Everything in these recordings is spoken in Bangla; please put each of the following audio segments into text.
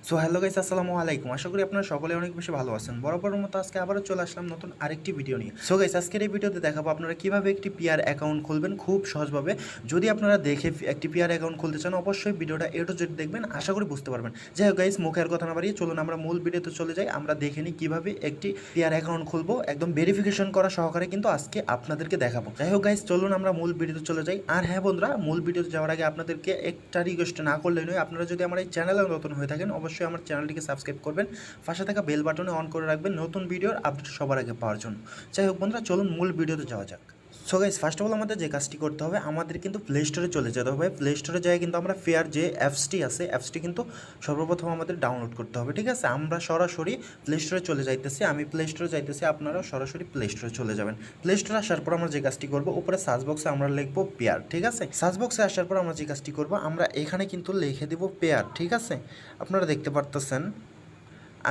সো হ্যালো গাইস, আসসালামু আলাইকুম। আশা করি আপনারা সকলে অনেক বেশি ভালো আছেন। বরাবরের মতো আজকে আবারও চলে আসলাম নতুন আরেকটি ভিডিও নিয়ে। সো গাইস, আজকের এই ভিডিওতে দেখাবো আপনারা কিভাবে একটি পিআর অ্যাকাউন্ট খুলবেন খুব সহজভাবে। যদি আপনারা দেখে একটি পিআর অ্যাকাউন্ট খুলতে চান, অবশ্যই ভিডিওটা এ টু জেড দেখবেন, আশা করি বুঝতে পারবেন। যাই হোক গাইস, মুখের কথা না বাড়িয়ে চলুন আমরা মূল ভিডিওতে চলে যাই। আমরা দেখে নিই কিভাবে একটি পিআর অ্যাকাউন্ট খুলবো, একদম ভেরিফিকেশন করা সহকারে কিন্তু আজকে আপনাদেরকে দেখাবো। যাই হোক গাইস, চলুন আমরা মূল ভিডিওতে চলে যাই। আর হ্যাঁ বন্ধুরা, মূল ভিডিওতে যাওয়ার আগে আপনাদেরকে একটা রিকোয়েস্ট না করলেই নয়, আপনারা যদি আমার এই চ্যানেলে নতুন হয়ে থাকেন, অবশ্যই আমার চ্যানেলটিকে সাবস্ক্রাইব করবেন, পাশে থাকা বেল বাটনে অন করে রাখবেন নতুন ভিডিওর আপডেট সবার আগে পাওয়ার জন্য। যাই হোক বন্ধুরা, চলুন মূল ভিডিওতে যাওয়া যাক। So guys, first of all আমাদের যে কাজটি করতে হবে, আমাদের কিন্তু প্লে স্টোরে চলে যেতে হবে। প্লে স্টোরে যাই কিন্তু আমরা ফেয়ার যে অ্যাপসটি আছে, অ্যাপসটি কিন্তু সর্বপ্রথম আমাদের ডাউনলোড করতে হবে। ঠিক আছে, আমরা সরাসরি প্লে স্টোরে চলে যাইতেছি। আমি প্লে স্টোরে যাইতেছি, আপনারাও সরাসরি প্লে স্টোরে চলে যাবেন। প্লে স্টোরে আসার পর আমরা যে কাজটি করবো, উপরে সার্চ বক্সে আমরা লিখবো পেয়ার। ঠিক আছে, সার্চ বক্সে আসার পর আমরা যে কাজটি করবো, আমরা এখানে কিন্তু লিখে দেবো পেয়ার। ঠিক আছে, আপনারা দেখতে পারতেছেন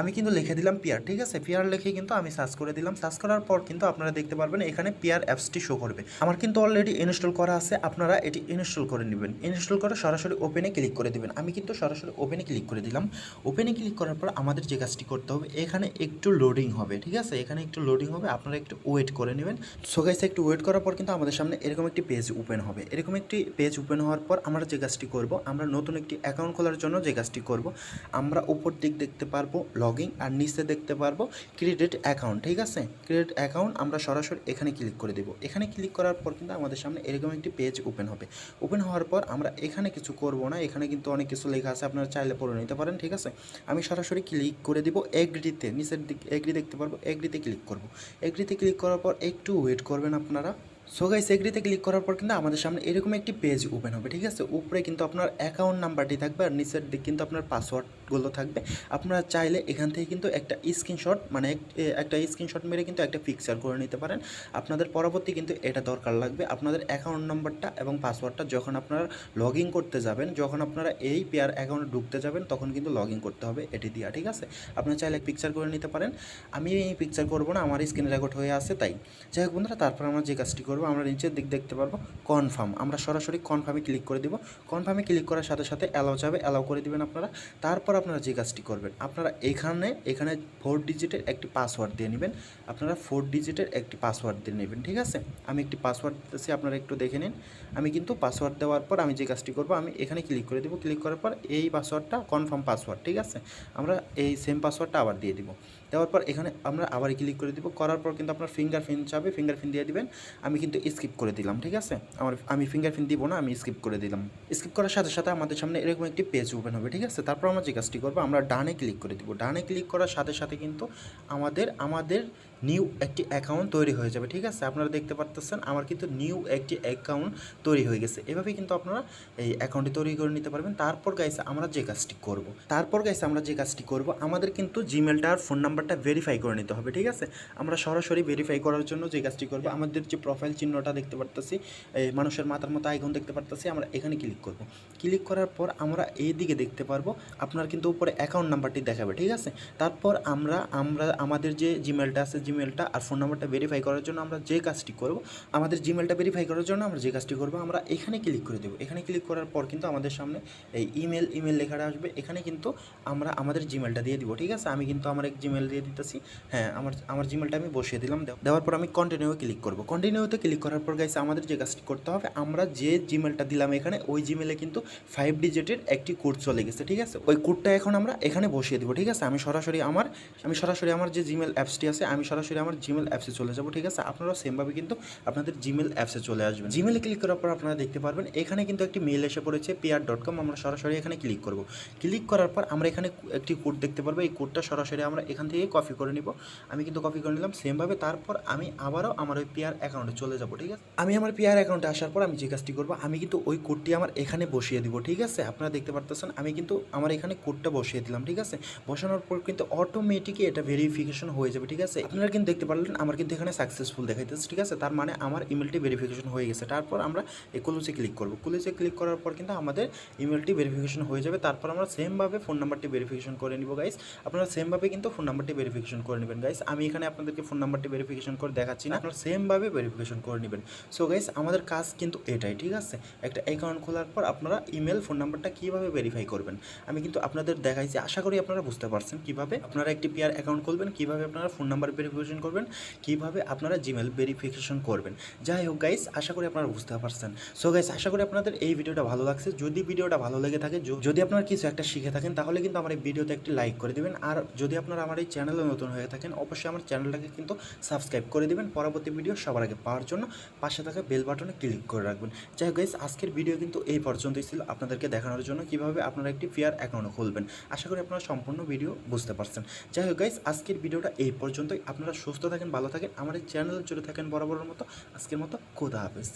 আমি কিন্তু লিখে দিলাম পিয়ার। ঠিক আছে, পিয়ার লিখে কিন্তু আমি সার্চ করে দিলাম। সার্চ করার পর কিন্তু আপনারা দেখতে পারবেন এখানে পিয়ার অ্যাপসটি শো করবে। আমার কিন্তু অলরেডি ইনস্টল করা আছে, আপনারা এটি ইনস্টল করে নেবেন। ইনস্টল করে সরাসরি ওপেনে ক্লিক করে দেবেন। আমি কিন্তু সরাসরি ওপেনে ক্লিক করে দিলাম। ওপেনে ক্লিক করার পর আমাদের যে কাজটি করতে হবে, এখানে একটু লোডিং হবে। ঠিক আছে, এখানে একটু লোডিং হবে, আপনারা একটু ওয়েট করে নেবেন। সো গাইস, একটু ওয়েট করার পর কিন্তু আমাদের সামনে এরকম একটি পেজ ওপেন হবে। এরকম একটি পেজ ওপেন হওয়ার পর আমরা যে কাজটি করব, আমরা নতুন একটি অ্যাকাউন্ট খোলার জন্য যে কাজটি করব, আমরা উপর দিক দেখতে পারবো লগইন, আর নিচে দেখতে পারবো ক্রেডিট অ্যাকাউন্ট। ঠিক আছে, ক্রেডিট অ্যাকাউন্ট আমরা সরাসরি এখানে ক্লিক করে দেবো। এখানে ক্লিক করার পর কিন্তু আমাদের সামনে এরকম একটি পেজ ওপেন হবে। ওপেন হওয়ার পর আমরা এখানে কিছু করব না, এখানে কিন্তু অনেক কিছু লেখা আছে, আপনারা চাইলে পড়ে নিতে পারেন। ঠিক আছে, আমি সরাসরি ক্লিক করে দিব এগ্রিতে। নিচের দিক এগ্রি দেখতে পারবো, এগ্রিতে ক্লিক করব। এগ্রিতে ক্লিক করার পর একটু ওয়েট করবেন আপনারা। সো গাইস, এগ্রিতে ক্লিক করার পর কিন্তু আমাদের সামনে এরকম একটি পেজ ওপেন হবে। ঠিক আছে, উপরে কিন্তু আপনার অ্যাকাউন্ট নাম্বারটি থাকবে, আর নিচের দিক কিন্তু আপনার পাসওয়ার্ডগুলো থাকবে। আপনারা চাইলে এখান থেকে কিন্তু একটা স্ক্রিনশট, মানে একটা স্ক্রিনশট মেরে কিন্তু একটা পিকচার করে নিতে পারেন। আপনাদের পরবর্তী কিন্তু এটা দরকার লাগবে, আপনাদের অ্যাকাউন্ট নাম্বারটা এবং পাসওয়ার্ডটা যখন আপনারা লগ ইন করতে যাবেন, যখন আপনারা এই পেয়ার অ্যাকাউন্টে ঢুকতে যাবেন, তখন কিন্তু লগ ইন করতে হবে এটি দিয়া। ঠিক আছে, আপনারা চাইলে পিকচার করে নিতে পারেন। আমি এই পিকচার করবো না, আমার স্ক্রিন রেকর্ড হয়ে আছে তাই। যাই হোক বন্ধুরা, তারপর আমরা যে কাজটি করবো, আমরা নিচের দিক দেখতে পারবো কনফার্ম, আমরা সরাসরি কনফার্মে ক্লিক করে দিব। কনফার্মে ক্লিক করার সাথে সাথে অ্যালাউ যাবে, অ্যালাউ করে দিবেন আপনারা। তারপর আপনারা যে কাজটি করবেন, আপনারা এখানে 4 ডিজিটের একটি পাসওয়ার্ড দিয়ে নেবেন। আপনারা 4 ডিজিটের একটি পাসওয়ার্ড দিয়ে নেবেন। ঠিক আছে, আমি একটি পাসওয়ার্ড দিতেছি, আপনারা একটু দেখে নিন। আমি কিন্তু পাসওয়ার্ড দেওয়ার পর আমি যে কাজটি করবো, আমি এখানে ক্লিক করে দেবো। ক্লিক করার পর এই পাসওয়ার্ডটা কনফার্ম পাসওয়ার্ড। ঠিক আছে, আমরা এই সেম পাসওয়ার্ডটা আবার দিয়ে দিব। দেওয়ার পর এখানে আমরা আবার ক্লিক করে দিব। করার পর কিন্তু আপনার ফিঙ্গারপ্রিন্ট চাবে, ফিঙ্গারপ্রিন্ট দিয়ে দিবেন। আমি কিন্তু স্কিপ করে দিলাম। ঠিক আছে, আমি ফিঙ্গারপ্রিন্ট দিব না, আমি স্কিপ করে দিলাম। স্কিপ করার সাথে সাথে আমাদের সামনে এরকম একটি পেজ ওপেন হবে। ঠিক আছে, তারপর আমরা যে কাজটি করবো, আমরা ডানে ক্লিক করে দিব। ডানে ক্লিক করার সাথে সাথে কিন্তু আমাদের নিউ একটি অ্যাকাউন্ট তৈরি হয়ে যাবে। ঠিক আছে, আপনারা দেখতে পারতেছেন আমার কিন্তু নিউ একটি অ্যাকাউন্ট তৈরি হয়ে গেছে। এভাবেই কিন্তু আপনারা এই অ্যাকাউন্টটি তৈরি করে নিতে পারবেন। তারপর গাইস আমরা যে কাজটি করব, আমাদের কিন্তু জিমেলটা আর ফোন নাম্বারটা ভেরিফাই করে নিতে হবে। ঠিক আছে, আমরা সরাসরি ভেরিফাই করার জন্য যে কাজটি করব, আমাদের যে প্রোফাইল চিহ্নটা দেখতে পারতেছি, এই মানুষের মাথার মতো আইকন দেখতে পারতেছি, আমরা এখানে ক্লিক করব। ক্লিক করার পর আমরা এই দিকে দেখতে পারবো আপনার কিন্তু উপরে অ্যাকাউন্ট নাম্বারটি দেখাবে। ঠিক আছে, তারপর আমরা আমাদের যে জিমেলটা আছে, জিমেলটা আর ফোন নাম্বারটা ভেরিফাই করার জন্য আমরা যে কাজটি করব, আমাদের জিমেলটা ভেরিফাই করার জন্য আমরা যে কাজটি করব, আমরা এখানে ক্লিক করে দেবো। এখানে ক্লিক করার পর কিন্তু আমাদের সামনে এই ইমেল লেখাটা আসবে। এখানে কিন্তু আমরা আমাদের জিমেলটা দিয়ে দিব। ঠিক আছে, আমি কিন্তু আমার এক জিমেল দিয়ে দিতেছি। হ্যাঁ, আমার জিমেলটা আমি বসিয়ে দিলাম। দেওয়ার পর আমি কন্টিনিউ ক্লিক করব। কন্টিনিউতে ক্লিক করার পর গাইস আমাদের যে কাজটি করতে হবে, আমরা যে জিমেলটা দিলাম এখানে, ওই জিমেলে কিন্তু 5 ডিজিটের একটি কোড চলে গেছে। ঠিক আছে, ওই কোডটা এখন আমরা এখানে বসিয়ে দিব। ঠিক আছে, আমি সরাসরি আমার যে জিমেল অ্যাপসটি আছে, আমি সরাসরি আমার জিমেল অ্যাপসে চলে যাব। ঠিক আছে, আপনারাও সেমভাবে কিন্তু আপনাদের জিমেল অ্যাপসে চলে আসবেন। জিমেলে ক্লিক করার পর আপনারা দেখতে পারবেন এখানে কিন্তু একটি মেল এসে পড়েছে payeer.com। আমরা সরাসরি এখানে ক্লিক করব। ক্লিক করার পর আমরা এখানে একটি কোড দেখতে পারবো, এই কোডটা সরাসরি আমরা এখান থেকে কপি করে নিব। আমি কিন্তু কপি করে নিলাম সেমভাবে। তারপর আমি আবারও আমার ওই পেয়ার অ্যাকাউন্টে চলে যাব। ঠিক আছে, আমি আমার পেয়ার অ্যাকাউন্টে আসার পর আমি যে কাজটি করবো, আমি কিন্তু ওই কোডটি আমার এখানে বসিয়ে দিব। ঠিক আছে, আপনারা দেখতে পারতেছেন আমি কিন্তু আমার এখানে কোডটা বসিয়ে দিলাম। ঠিক আছে, বসানোর পর কিন্তু অটোমেটিকই এটা ভেরিফিকেশন হয়ে যাবে। ঠিক আছে, আপনারা আপনারা কিন্তু দেখতে পারলেন আমার কিন্তু এখানে সাকসেসফুল দেখাইতেছে, ঠিক আছে। তার মানে আমার ইমেলটি ভেরিফিকেশন হয়ে গেছে। তারপর আমরা এই ক্লোজে ক্লিক করব। ক্লোজে ক্লিক করার পর কিন্তু আমাদের ইমেলটি ভেরিফিকেশন হয়ে যাবে। তারপর আমরা সেমভাবে ফোন নাম্বারটি ভেরিফিকেশন করে নিব গাইস। আপনারা সেমভাবে কিন্তু ফোন নাম্বারটি ভেরিফিকেশন করে নেবেন গাইস। আমি এখানে আপনাদেরকে ফোন নাম্বারটি ভেরিফিকেশন করে দেখাচ্ছি না, আপনারা সেমভাবে ভেরিফিকেশন করে নেবেন। সো গাইস আমাদের কাজ কিন্তু এটাই, ঠিক আছে। একটা অ্যাকাউন্ট খোলার পর আপনারা ইমেল ফোন নাম্বারটা কীভাবে ভেরিফাই করবেন আমি কিন্তু আপনাদের দেখাইছি। আশা করি আপনারা বুঝতে পারছেন কীভাবে আপনারা একটি পিআর অ্যাকাউন্ট খুলবেন, কীভাবে আপনারা ফোন নাম্বার ভেরিফিকেশন করবেন, কীভাবে আপনারা জিমেল ভেরিফিকেশন করবেন। যাই হোক গাইস, আশা করি আপনারা বুঝতে পারছেন। সো গাইস আশা করি আপনাদের এই ভিডিওটা ভালো লাগছে। যদি ভিডিওটা ভালো লেগে থাকে, যদি আপনারা কিছু একটা শিখে থাকেন, তাহলে কিন্তু আমার এই ভিডিওতে একটি লাইক করে দেবেন। আর যদি আপনারা আমার এই চ্যানেলে নতুন হয়ে থাকেন, অবশ্যই আমার চ্যানেলটাকে কিন্তু সাবস্ক্রাইব করে দেবেন পরবর্তী ভিডিও সবার আগে পাওয়ার জন্য। পাশে থাকা বেল বাটনে ক্লিক করে রাখবেন। যাই হোক গাইস, আজকের ভিডিও কিন্তু এই পর্যন্তই ছিল, আপনাদেরকে দেখানোর জন্য কীভাবে আপনারা একটি পিআর অ্যাকাউন্ট খুলবেন। আশা করি আপনারা সম্পূর্ণ ভিডিও বুঝতে পারছেন। যাই হোক গাইস, আজকের ভিডিওটা এই পর্যন্তই। আপনারা সুস্থ থাকেন, ভালো থাকেন, আমার এই চ্যানেলে জুড়ে থাকেন বরাবরের মতো। আজকের মতো খোদা হাফেজ।